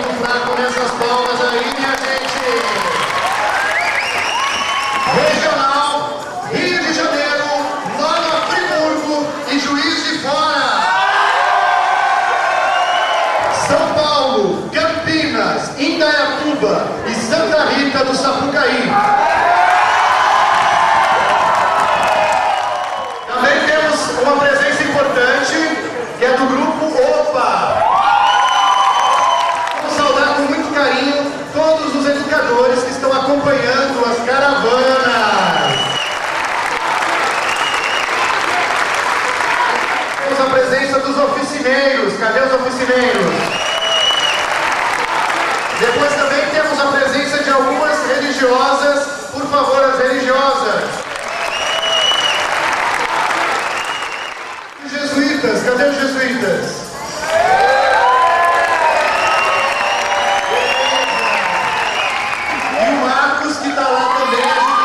ponto fraco nessas palmas aí, minha gente. Regional, Rio de Janeiro, Nova Friburgo e Juiz de Fora. São Paulo, Campinas, Indaiatuba e Santa Rita do Sapucaí. Também temos uma presença importante, que é do grupo OPA. Vamos saudar com muito carinho todos os educadores que estão acompanhando as caravanas. Temos a presença dos oficineiros. Cadê os oficineiros? Depois também temos a presença de algumas religiosas. Por favor, as religiosas. Os jesuítas, cadê os jesuítas? E o Marcos, que está lá também ajudando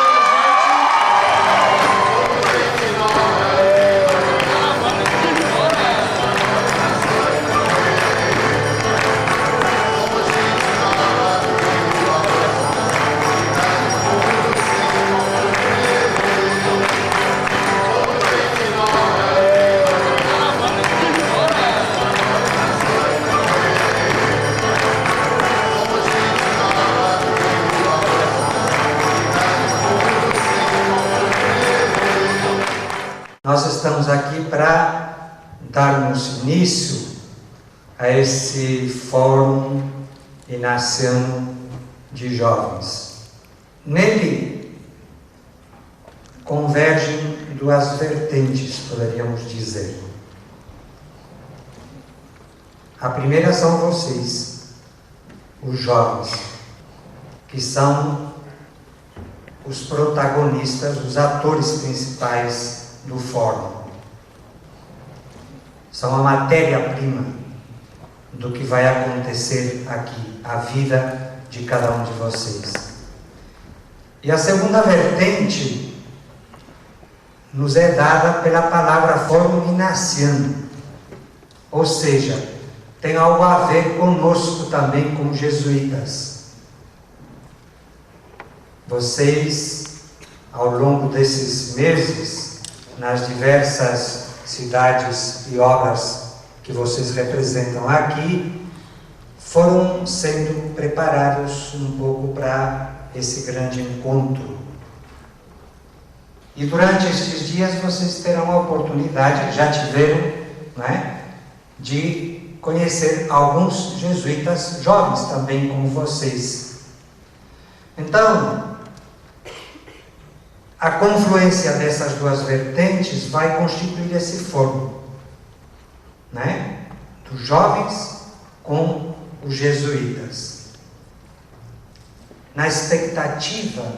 Nós estamos aqui para darmos início a esse Fórum Inaciano de Jovens. Nele convergem duas vertentes, poderíamos dizer. A primeira são vocês, os jovens, que são os protagonistas, os atores principais do fórum. São a matéria-prima do que vai acontecer aqui, a vida de cada um de vocês. E a segunda vertente nos é dada pela palavra Fórum Inaciano, ou seja, tem algo a ver conosco também, como jesuítas. Vocês, ao longo desses meses, nas diversas cidades e obras que vocês representam aqui, foram sendo preparados um pouco para esse grande encontro. E durante estes dias vocês terão a oportunidade, já tiveram, não é, de conhecer alguns jesuítas jovens também como vocês. Então, a confluência dessas duas vertentes vai constituir esse fórum, né? Dos jovens com os jesuítas. Na expectativa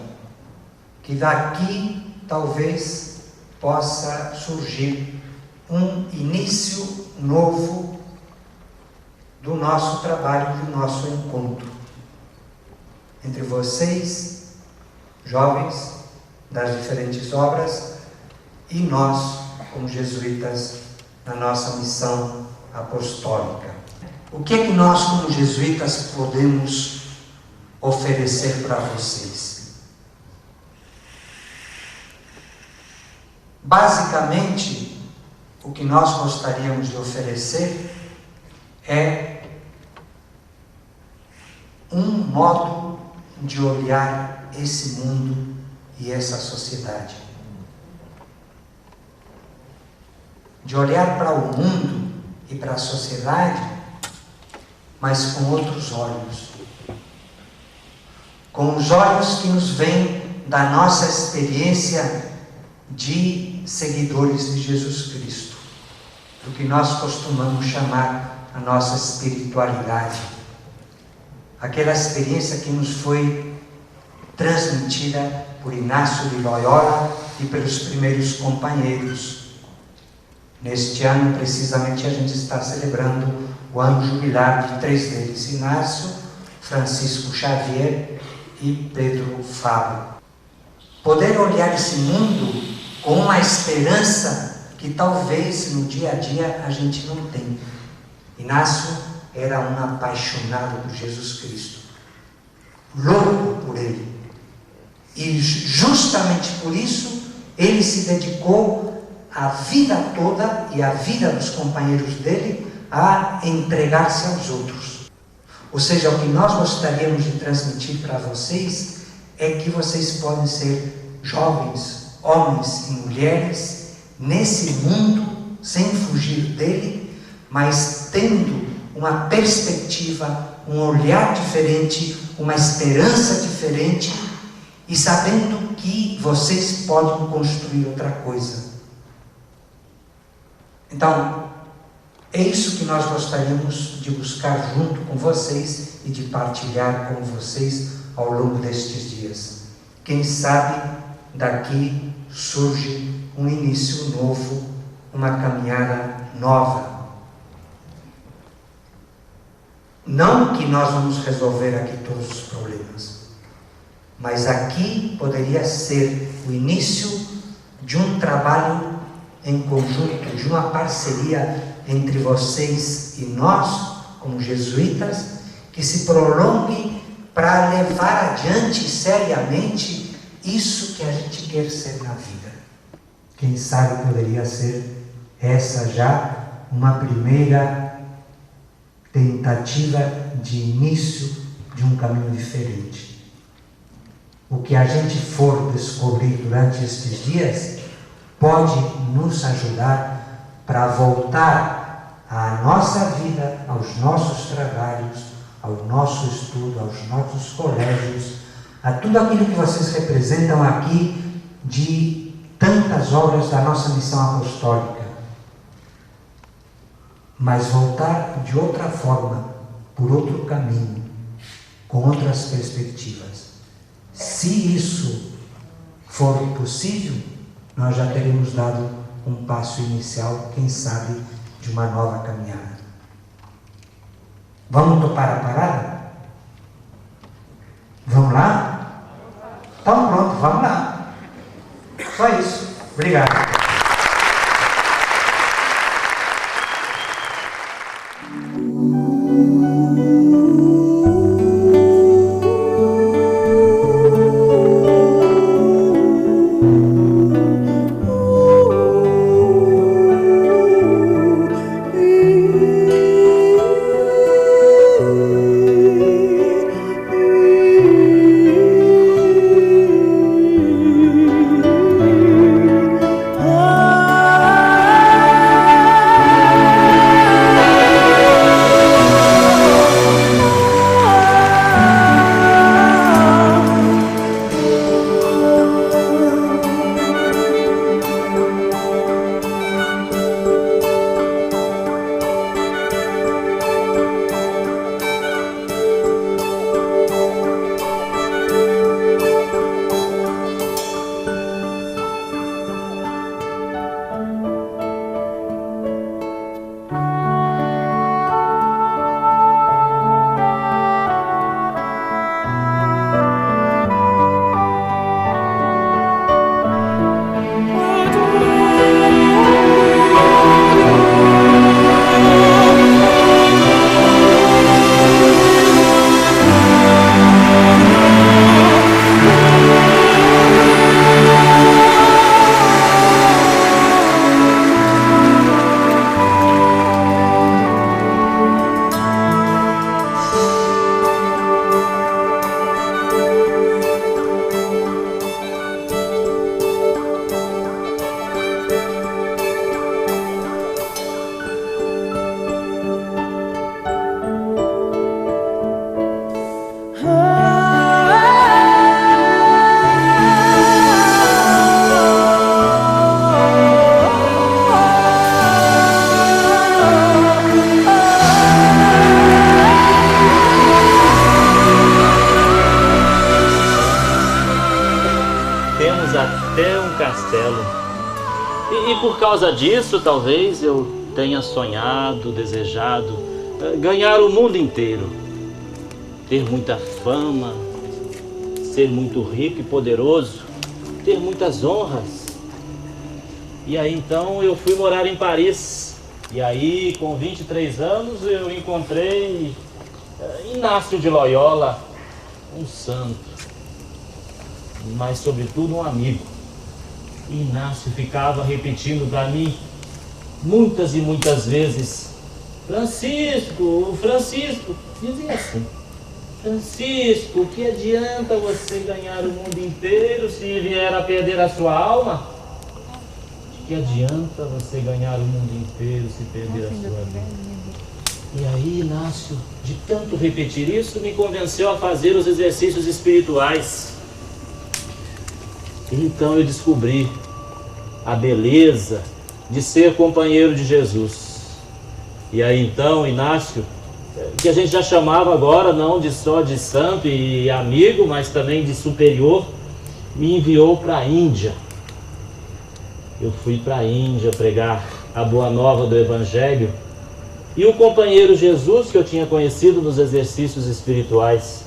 que daqui talvez possa surgir um início novo do nosso trabalho, do nosso encontro entre vocês, jovens, das diferentes obras, e nós, como jesuítas, na nossa missão apostólica. O que é que nós, como jesuítas, podemos oferecer para vocês? Basicamente, o que nós gostaríamos de oferecer é um modo de olhar esse mundo e essa sociedade. De olhar para o mundo e para a sociedade, mas com outros olhos. Com os olhos que nos vêm da nossa experiência de seguidores de Jesus Cristo, do que nós costumamos chamar a nossa espiritualidade. Aquela experiência que nos foi transmitida por Inácio de Loyola e pelos primeiros companheiros. Neste ano, precisamente, a gente está celebrando o ano jubilar de 3 deles: Inácio, Francisco Xavier e Pedro Fábio. Poder olhar esse mundo com uma esperança que talvez no dia a dia a gente não tem. Inácio era um apaixonado por Jesus Cristo, louco por Ele. E justamente por isso, ele se dedicou a vida toda e a vida dos companheiros dele a entregar-se aos outros. Ou seja, o que nós gostaríamos de transmitir para vocês é que vocês podem ser jovens, homens e mulheres, nesse mundo, sem fugir dele, mas tendo uma perspectiva, um olhar diferente, uma esperança diferente, e sabendo que vocês podem construir outra coisa. Então, é isso que nós gostaríamos de buscar junto com vocês e de partilhar com vocês ao longo destes dias. Quem sabe daqui surge um início novo, uma caminhada nova. Não que nós vamos resolver aqui todos os problemas, mas aqui poderia ser o início de um trabalho em conjunto, de uma parceria entre vocês e nós, como jesuítas, que se prolongue para levar adiante seriamente isso que a gente quer ser na vida. Quem sabe poderia ser essa já uma primeira tentativa de início de um caminho diferente. O que a gente for descobrir durante estes dias pode nos ajudar para voltar à nossa vida, aos nossos trabalhos, ao nosso estudo, aos nossos colégios, a tudo aquilo que vocês representam aqui de tantas obras da nossa missão apostólica. Mas voltar de outra forma, por outro caminho, com outras perspectivas. Se isso for possível, nós já teremos dado um passo inicial, quem sabe, de uma nova caminhada. Vamos topar a parada? Vamos lá? Então pronto, vamos lá. Só isso. Obrigado. Até um castelo. E por causa disso, talvez eu tenha sonhado, desejado ganhar o mundo inteiro, ter muita fama, ser muito rico e poderoso, ter muitas honras. E aí então eu fui morar em Paris E aí, com 23 anos, eu encontrei Inácio de Loyola, um santo, mas sobretudo um amigo. Inácio ficava repetindo para mim muitas e muitas vezes: Francisco, Francisco, dizia assim: Francisco, o que adianta você ganhar o mundo inteiro se vier a perder a sua alma? O que adianta você ganhar o mundo inteiro se perder a sua vida? E aí, Inácio, de tanto repetir isso, me convenceu a fazer os exercícios espirituais. Então eu descobri a beleza de ser companheiro de Jesus. E aí então, Inácio, que a gente já chamava agora não só de santo e amigo, mas também de superior, me enviou para a Índia. Eu fui para a Índia pregar a boa nova do Evangelho, e o companheiro Jesus que eu tinha conhecido nos exercícios espirituais.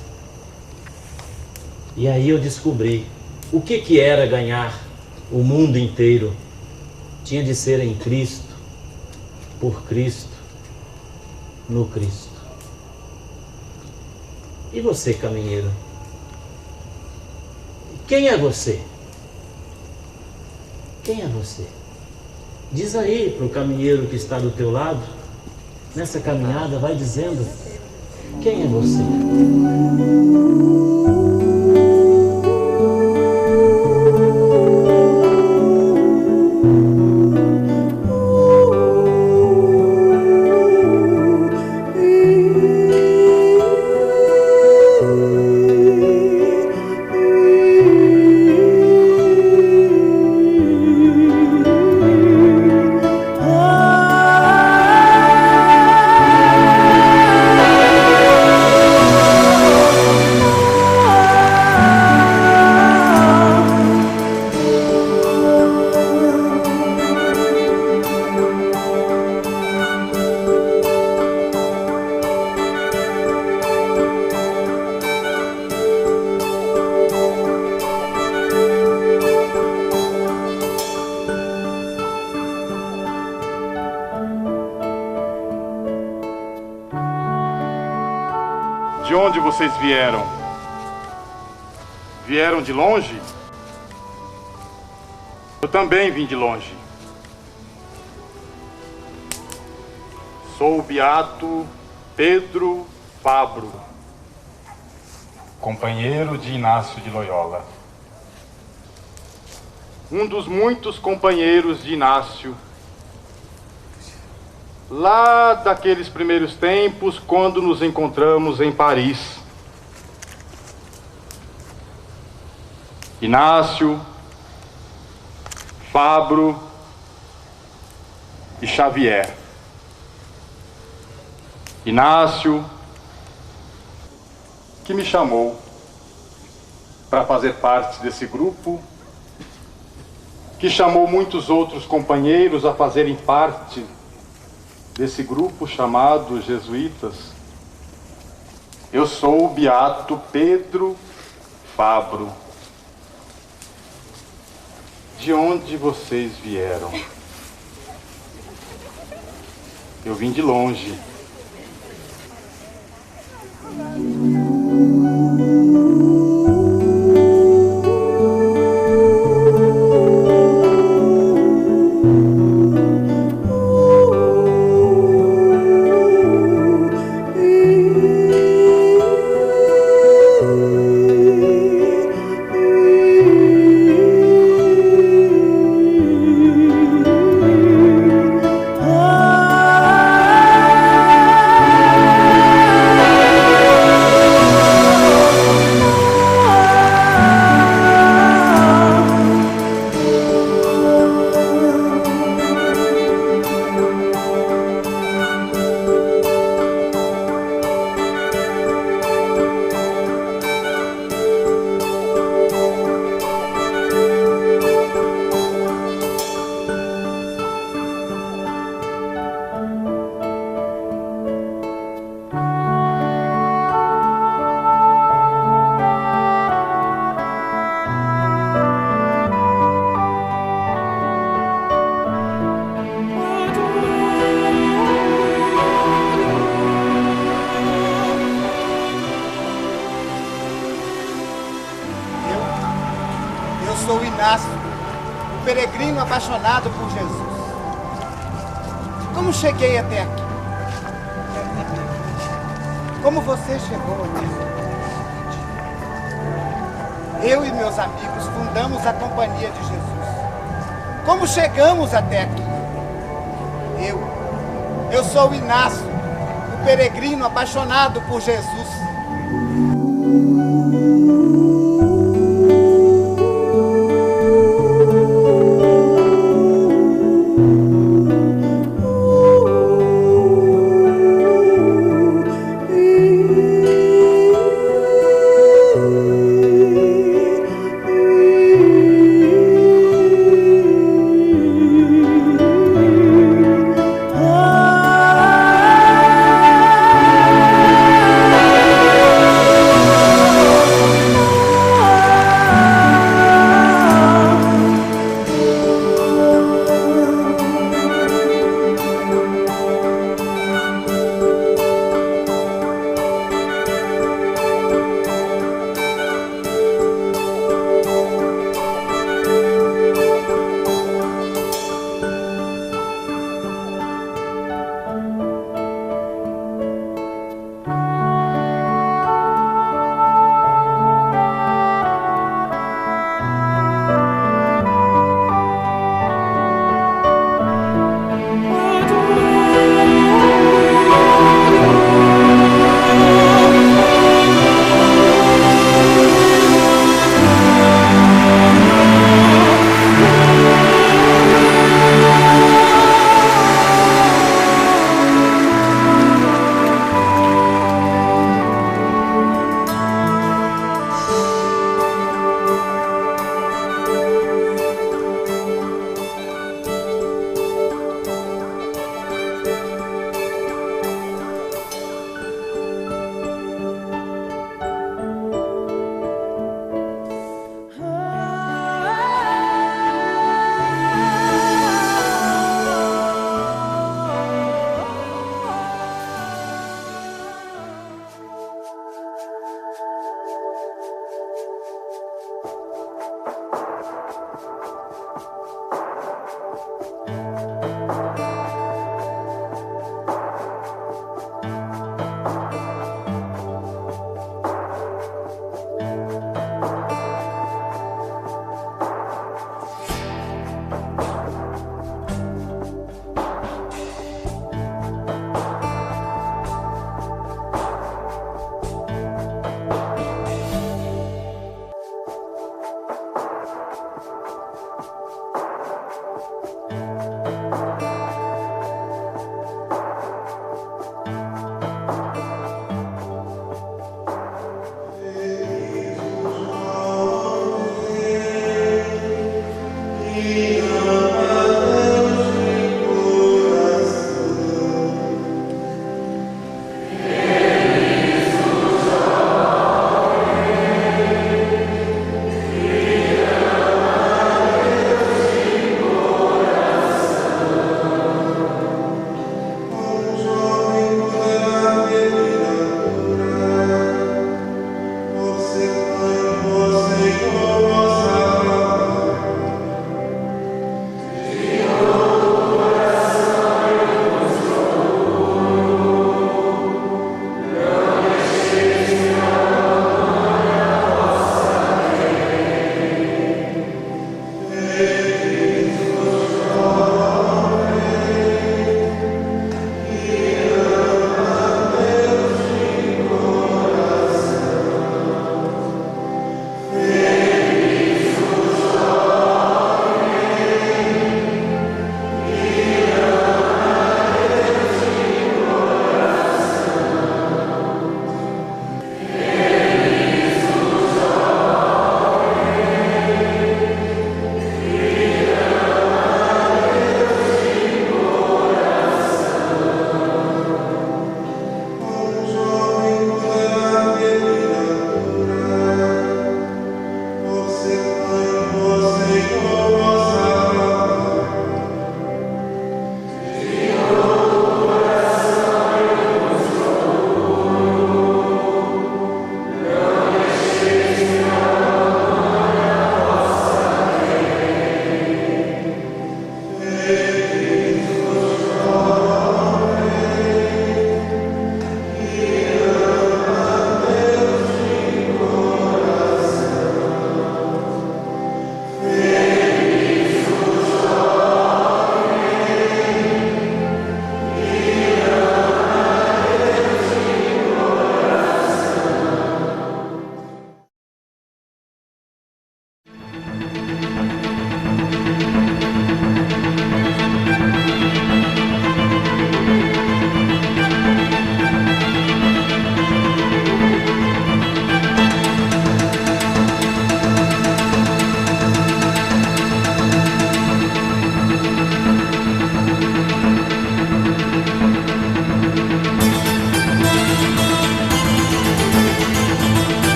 E aí eu descobri o que era ganhar o mundo inteiro. Tinha de ser em Cristo, por Cristo, no Cristo. E você, caminheiro? Quem é você? Quem é você? Diz aí para o caminheiro que está do teu lado, nessa caminhada, vai dizendo: quem é você? De onde vocês vieram? Vieram de longe? Eu também vim de longe. Sou o beato Pedro Fabro, companheiro de Inácio de Loyola. Um dos muitos companheiros de Inácio, lá daqueles primeiros tempos, quando nos encontramos em Paris. Inácio, Fabro e Xavier. Inácio, que me chamou para fazer parte desse grupo, que chamou muitos outros companheiros a fazerem parte desse grupo chamado Jesuítas. Eu sou o beato Pedro Fabro. De onde vocês vieram? Eu vim de longe. sou o Inácio, o peregrino apaixonado por Jesus. Como cheguei até aqui? Como você chegou até aqui? Eu e meus amigos fundamos a Companhia de Jesus. Como chegamos até aqui? Eu sou o Inácio, o peregrino apaixonado por Jesus.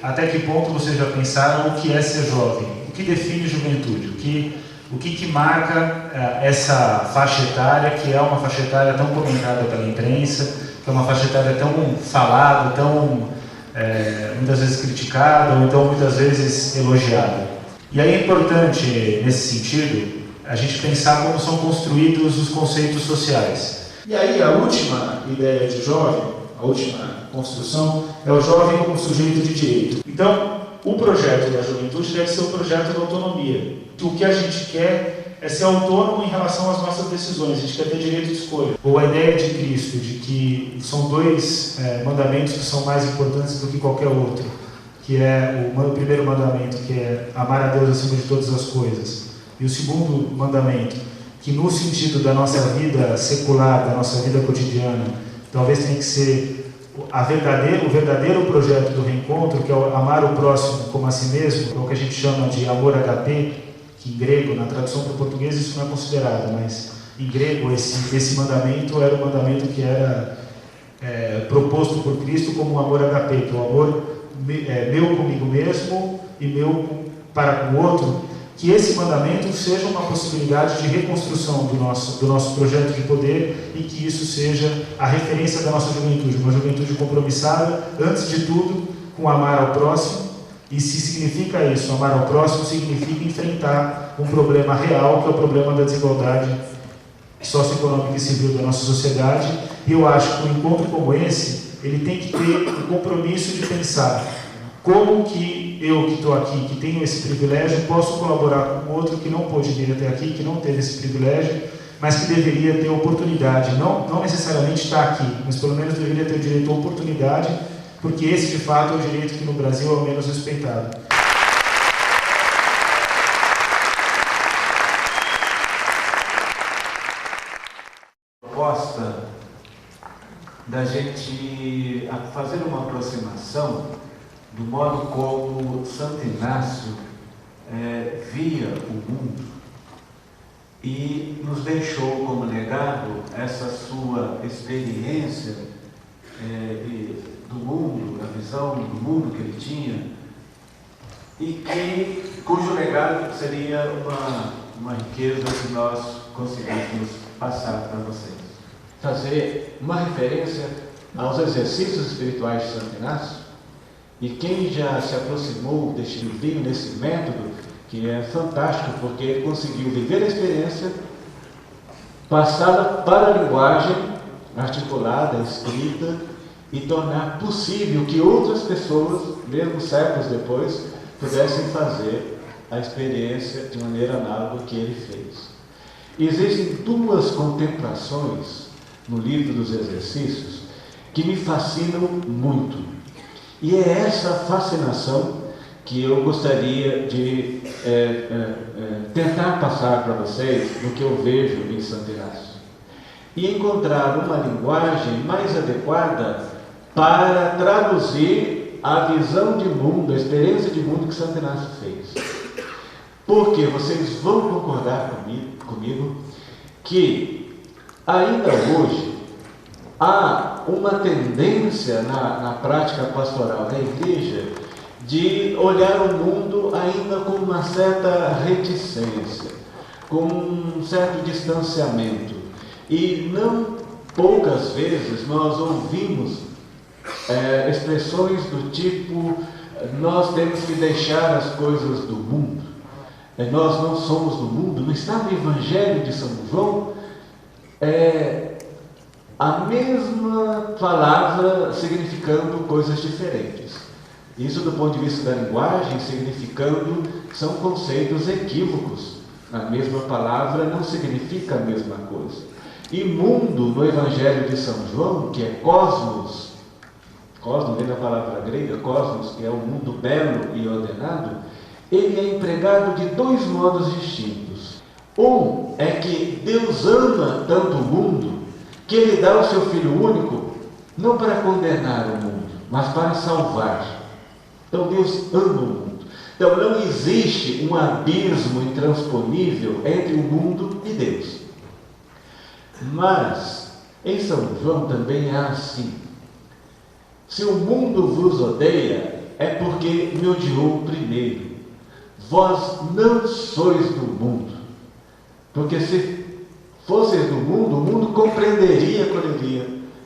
até que ponto vocês já pensaram o que é ser jovem? O que define juventude? O que marca essa faixa etária, que é uma faixa etária tão comentada pela imprensa, que é uma faixa etária tão falada, tão muitas vezes criticada, ou então muitas vezes elogiada. E aí é importante, nesse sentido, a gente pensar como são construídos os conceitos sociais. E aí a última ideia de jovem, a última construção, é o jovem como sujeito de direito. Então, o projeto da juventude deve ser o projeto da autonomia. O que a gente quer é ser autônomo em relação às nossas decisões, a gente quer ter direito de escolha. Ou a ideia de Cristo, de que são dois mandamentos que são mais importantes do que qualquer outro, que é o primeiro mandamento, que é amar a Deus acima de todas as coisas, e o segundo mandamento, que no sentido da nossa vida secular, da nossa vida cotidiana, talvez tenha que ser o verdadeiro projeto do reencontro, que é o amar o próximo como a si mesmo, é o que a gente chama de amor agape, que em grego, na tradução para o português, isso não é considerado, mas em grego esse mandamento era o mandamento que era proposto por Cristo como um amor agape, que é o amor meu comigo mesmo e meu para com o outro, que esse mandamento seja uma possibilidade de reconstrução do nosso projeto de poder e que isso seja a referência da nossa juventude, uma juventude compromissada, antes de tudo, com amar ao próximo. E se significa isso, amar ao próximo, significa enfrentar um problema real, que é o problema da desigualdade socioeconômica e civil da nossa sociedade. E eu acho que um encontro como esse, ele tem que ter o compromisso de pensar como que eu que estou aqui, que tenho esse privilégio, posso colaborar com outro que não pôde vir até aqui, que não teve esse privilégio, mas que deveria ter oportunidade, não necessariamente estar aqui, mas pelo menos deveria ter o direito à oportunidade, porque esse de fato é o direito que no Brasil é o menos respeitado. Proposta da gente fazer uma aproximação do modo como Santo Inácio via o mundo e nos deixou como legado essa sua experiência do mundo, a visão do mundo que ele tinha, e cujo legado seria uma riqueza que nós conseguimos passar para vocês. Fazer uma referência aos exercícios espirituais de Santo Inácio. E quem já se aproximou deste livrinho, nesse método, que é fantástico, porque ele conseguiu viver a experiência, passá-la para a linguagem articulada, escrita, e tornar possível que outras pessoas, mesmo séculos depois, pudessem fazer a experiência de maneira análoga que ele fez. Existem duas contemplações no livro dos exercícios que me fascinam muito. E é essa fascinação que eu gostaria de tentar passar para vocês no que eu vejo em Santo Inácio. E encontrar uma linguagem mais adequada para traduzir a visão de mundo, a experiência de mundo que Santo Inácio fez. Porque vocês vão concordar comigo que ainda hoje há uma tendência na prática pastoral da igreja de olhar o mundo ainda com uma certa reticência, com um certo distanciamento. E não poucas vezes nós ouvimos expressões do tipo: nós temos que deixar as coisas do mundo, nós não somos do mundo. Não está no Evangelho de São João a mesma palavra significando coisas diferentes. Isso, do ponto de vista da linguagem, significando, são conceitos equívocos. A mesma palavra não significa a mesma coisa. E mundo, no Evangelho de São João, que é cosmos, cosmos vem da palavra grega, cosmos, que é o mundo belo e ordenado, ele é empregado de dois modos distintos. Um é que Deus ama tanto o mundo que ele dá o seu Filho único, não para condenar o mundo, mas para salvar. Então Deus ama o mundo. Então não existe um abismo intransponível entre o mundo e Deus. Mas em São João também é assim. Se o mundo vos odeia, é porque me odiou primeiro. Vós não sois do mundo, porque se fosseis do mundo, o mundo compreenderia,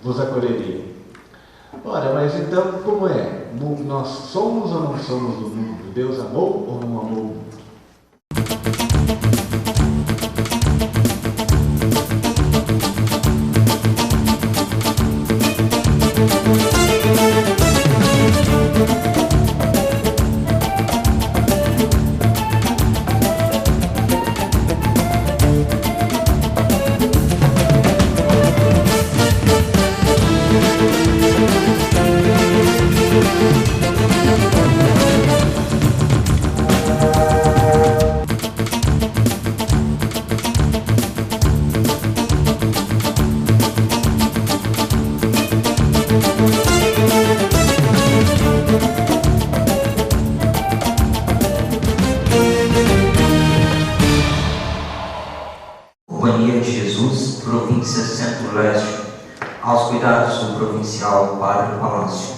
vos acolheria. Ora, mas então como é? Nós somos ou não somos do mundo? Deus amou ou não amou o mundo? Companhia de Jesus, Província Centro-Leste, aos cuidados do provincial Padre Palácio.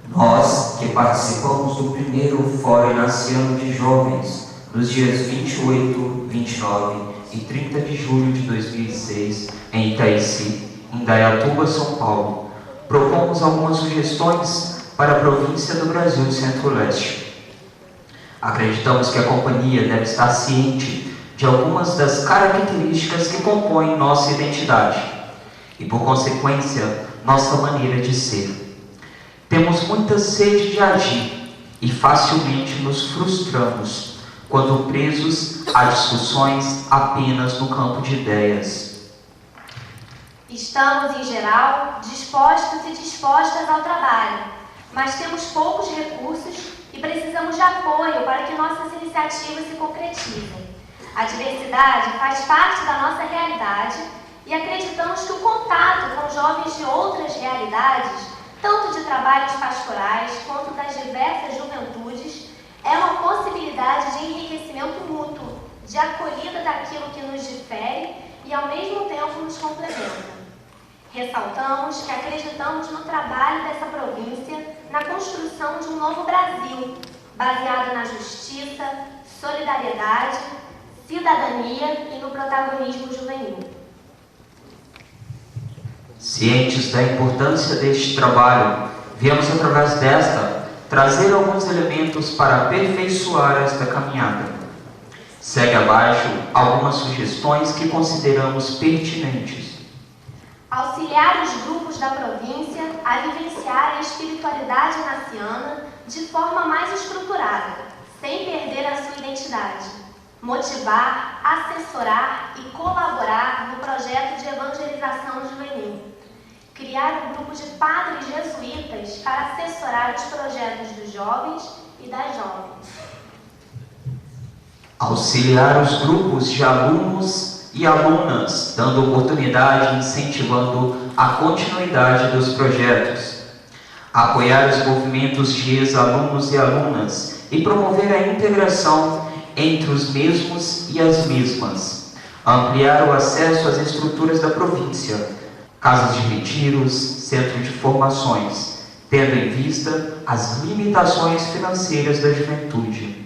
Nós, que participamos do primeiro Fórum Inaciano de Jovens, nos dias 28, 29 e 30 de julho de 2006, em Itaici, em Dayatuba, São Paulo, propomos algumas sugestões para a província do Brasil Centro-Leste. Acreditamos que a companhia deve estar ciente de algumas das características que compõem nossa identidade e, por consequência, nossa maneira de ser. Temos muita sede de agir e facilmente nos frustramos quando presos a discussões apenas no campo de ideias. Estamos, em geral, dispostos e dispostas ao trabalho, mas temos poucos recursos e precisamos de apoio para que nossas iniciativas se concretizem. A diversidade faz parte da nossa realidade e acreditamos que o contato com jovens de outras realidades, tanto de trabalhos pastorais quanto das diversas juventudes, é uma possibilidade de enriquecimento mútuo, de acolhida daquilo que nos difere e ao mesmo tempo nos complementa. Ressaltamos que acreditamos no trabalho dessa província na construção de um novo Brasil, baseado na justiça, solidariedade, cidadania e no protagonismo juvenil. Cientes da importância deste trabalho, viemos através desta trazer alguns elementos para aperfeiçoar esta caminhada. Segue abaixo algumas sugestões que consideramos pertinentes. Auxiliar os grupos da província a vivenciar a espiritualidade inaciana de forma mais estruturada, sem perder a sua identidade. Motivar, assessorar e colaborar no projeto de evangelização juvenil. Criar um grupo de padres jesuítas para assessorar os projetos dos jovens e das jovens. Auxiliar os grupos de alunos e alunas, dando oportunidade e incentivando a continuidade dos projetos. Apoiar os movimentos de ex-alunos e alunas e promover a integração entre os mesmos e as mesmas. Ampliar o acesso às estruturas da província, casas de retiros, centro de formações, tendo em vista as limitações financeiras da juventude.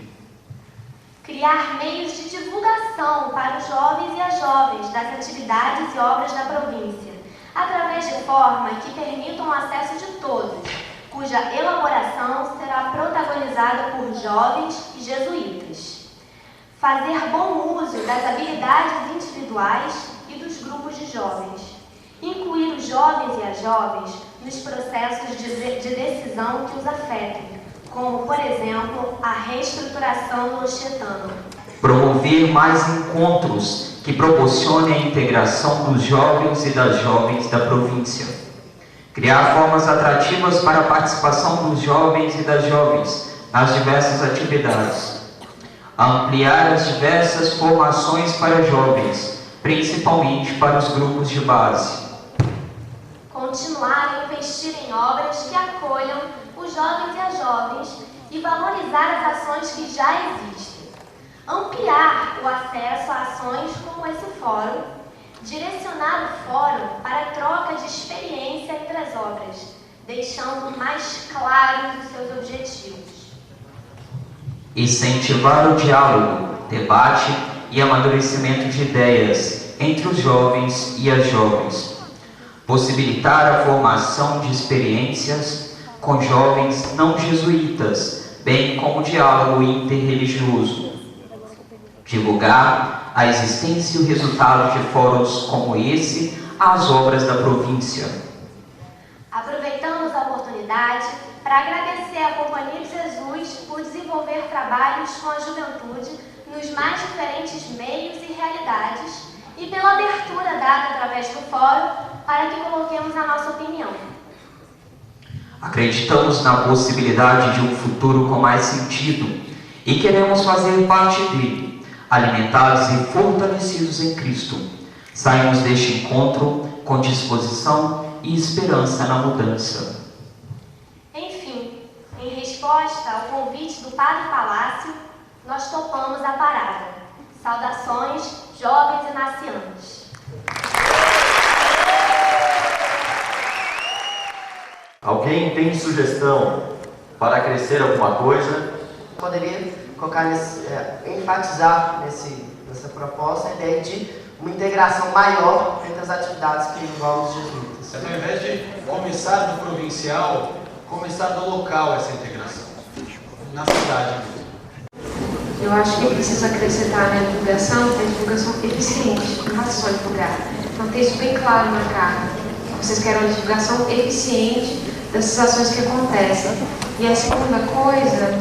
Criar meios de divulgação para os jovens e as jovens das atividades e obras da província, através de forma que permitam o acesso de todos, cuja elaboração será protagonizada por jovens e jesuítas. Fazer bom uso das habilidades individuais e dos grupos de jovens. Incluir os jovens e as jovens nos processos de decisão que os afetem, como, por exemplo, a reestruturação do Oxetano. Promover mais encontros que proporcionem a integração dos jovens e das jovens da província. Criar formas atrativas para a participação dos jovens e das jovens nas diversas atividades. Ampliar as diversas formações para jovens, principalmente para os grupos de base. Continuar a investir em obras que acolham os jovens e as jovens e valorizar as ações que já existem. Ampliar o acesso a ações como esse fórum, direcionar o fórum para a troca de experiência entre as obras, deixando mais claros os seus objetivos. Incentivar o diálogo, debate e amadurecimento de ideias entre os jovens e as jovens. Possibilitar a formação de experiências com jovens não jesuítas, bem como o diálogo interreligioso. Divulgar a existência e o resultado de fóruns como esse às obras da província. Aproveitamos a oportunidade para agradecer à Companhia de Jesus por desenvolver trabalhos com a juventude nos mais diferentes meios e realidades e pela abertura dada através do fórum para que coloquemos a nossa opinião. Acreditamos na possibilidade de um futuro com mais sentido e queremos fazer parte dele, alimentados e fortalecidos em Cristo. Saímos deste encontro com disposição e esperança na mudança. Enfim, em resposta ao convite do Padre Palácio, nós topamos a parada. Saudações, jovens e nascientes. Alguém tem sugestão para crescer alguma coisa? Poderia colocar enfatizar nessa proposta a ideia de uma integração maior entre as atividades que envolvem os jesuítas. Ao invés de começar do provincial, começar do local essa integração, na cidade mesmo. Eu acho que precisa acrescentar na divulgação a divulgação eficiente, não é só divulgar. Então tem isso bem claro na carta. Vocês querem uma divulgação eficiente dessas ações que acontecem. E a segunda coisa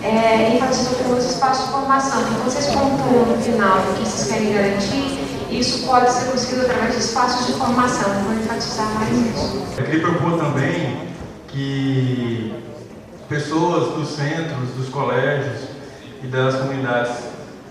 é enfatizar os espaços de formação. Então vocês pontuam no final o que vocês querem garantir, e isso pode ser conseguido através de espaços de formação. Vou enfatizar mais isso. Eu queria propor também que pessoas dos centros, dos colégios e das comunidades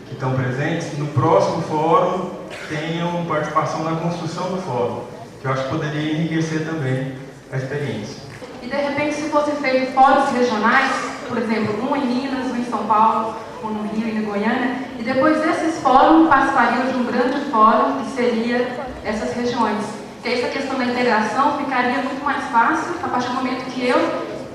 que estão presentes, no próximo fórum, tenham participação na construção do fórum, que eu acho que poderia enriquecer também a experiência. E de repente, se fossem feitos fóruns regionais, por exemplo, um em Minas, um em São Paulo, um no Rio e em Goiânia, e depois desses fóruns participariam de um grande fórum que seria essas regiões. Que essa questão da integração ficaria muito mais fácil a partir do momento que eu,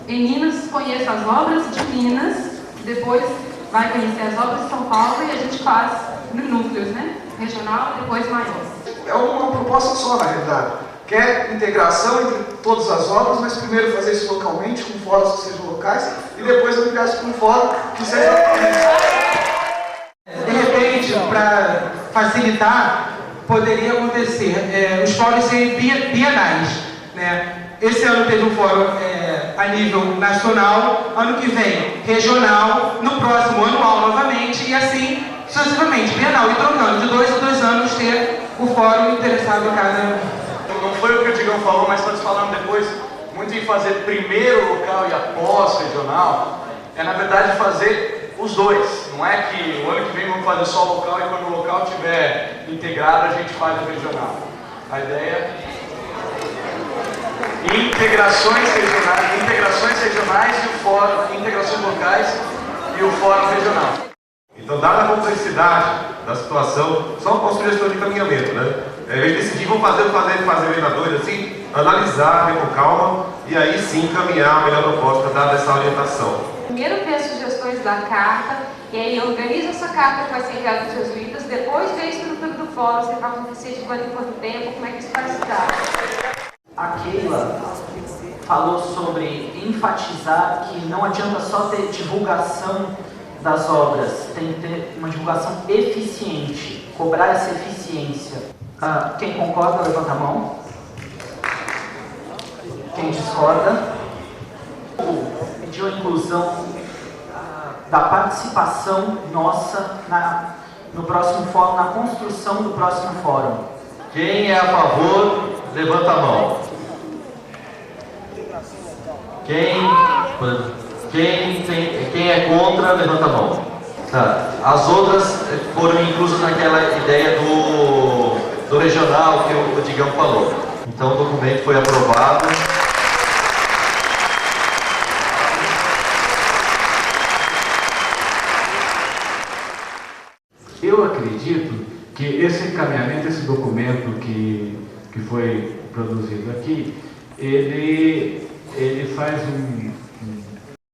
em Minas, conheço as obras de Minas, depois vai conhecer as obras de São Paulo e a gente faz núcleos, né? Regional, depois maior. É uma proposta só, na realidade. Quer integração entre todas as obras, mas primeiro fazer isso localmente, com fóruns que sejam locais, e depois aplicar isso com um fórum que seja De repente, para facilitar, poderia acontecer os fóruns serem bienais, né? Esse ano teve um fórum a nível nacional, ano que vem regional, no próximo anual novamente, e assim sucessivamente, bienal, e trocando de 2 a 2 anos ter o fórum interessado em cada. Não foi o que o Digão falou, mas estamos falando depois muito em fazer primeiro local e após regional. É na verdade fazer os dois. Não é que o ano que vem vamos fazer só o local e quando o local estiver integrado a gente faz o regional. A ideia é integrações regionais e o fórum, integrações locais e o fórum regional. Então, dada a complexidade da situação, só uma sugestão de caminhamento, né? Em vez de decidir, vamos fazer meio na doida, assim, analisar, ver com calma e aí sim caminhar a melhor proposta dada essa orientação. Primeiro ver as sugestões da carta, e aí organiza essa carta que vai ser enviada para os jesuítas, depois ver a estrutura do fórum, se vai acontecer de quanto tempo, como é que isso vai se dar. A Keila falou sobre enfatizar que não adianta só ter divulgação das obras, tem que ter uma divulgação eficiente, cobrar essa eficiência. Quem concorda, levanta a mão. Quem discorda? Pediu a inclusão da participação nossa no próximo fórum, na construção do próximo fórum. Quem é a favor, levanta a mão. Quem é contra, levanta a mão. Tá. As outras foram inclusas naquela ideia do regional que o Digão falou. Então o documento foi aprovado. Eu acredito que esse encaminhamento, esse documento que foi produzido aqui, ele faz um